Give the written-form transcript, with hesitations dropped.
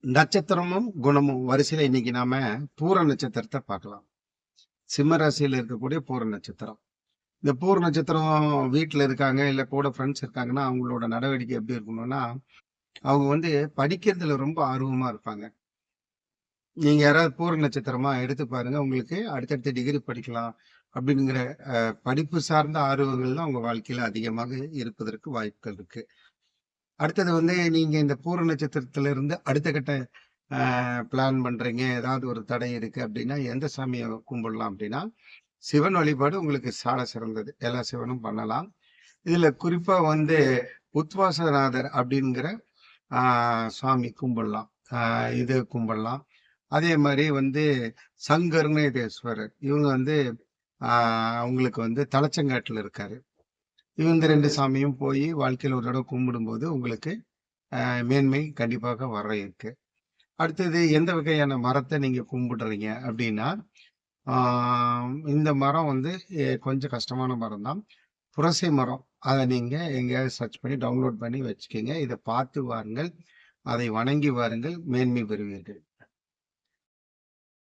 நட்சத்திரமும் குணமும் வரிசையில இன்னைக்கு நாம பூர நட்சத்திரத்தை பார்க்கலாம். சிம்ம ராசியில இருக்கக்கூடிய பூர நட்சத்திரம். இந்த பூர நட்சத்திரம் வீட்டுல இருக்காங்க, இல்ல கூட ஃப்ரெண்ட்ஸ் இருக்காங்கன்னா, அவங்களோட நடவடிக்கை எப்படி இருக்கணும்னா, அவங்க படிக்கிறதுல ரொம்ப ஆர்வமா இருப்பாங்க. நீங்க யாராவது பூர நட்சத்திரமா எடுத்து பாருங்க. உங்களுக்கு அடுத்தடுத்த டிகிரி படிக்கலாம் அப்படிங்கிற படிப்பு சார்ந்த ஆர்வங்கள் தான் உங்க வாழ்க்கையில அதிகமாக இருப்பதற்கு வாய்ப்புகள் இருக்கு. அடுத்தது நீங்க இந்த பூர நட்சத்திரத்துல இருந்து அடுத்த கட்ட பிளான் பண்றீங்க, ஏதாவது ஒரு தடை இருக்கு அப்படின்னா, எந்த சாமியை கும்பிடலாம் அப்படின்னா, சிவன் வழிபாடு உங்களுக்கு சால சிறந்தது. எல்லா சிவனும் பண்ணலாம். இதுல குறிப்பா உத்வாசநாதர் அப்படிங்கிற சுவாமி கும்பிடலாம். இது கும்பிடலாம். அதே மாதிரி சங்கர்ணேதேஸ்வரர் இவங்க உங்களுக்கு தலச்சங்காட்டுல இருக்காரு. இவங்க 2 சாமியும் போய் வாழ்க்கையில் ஒரு தடவை கும்பிடும்போது உங்களுக்கு மேன்மை கண்டிப்பாக வர இருக்கு. அடுத்தது எந்த வகையான மரத்தை நீங்க கும்பிடுறீங்க அப்படின்னா, இந்த மரம் கொஞ்சம் கஷ்டமான மரம் தான். புரசை மரம். அதை நீங்க எங்கேயாவது சர்ச் பண்ணி டவுன்லோட் பண்ணி வச்சுக்கோங்க. இதை பார்த்து வாருங்கள், அதை வணங்கி வாருங்கள், மேன்மை பெறுவீர்கள்.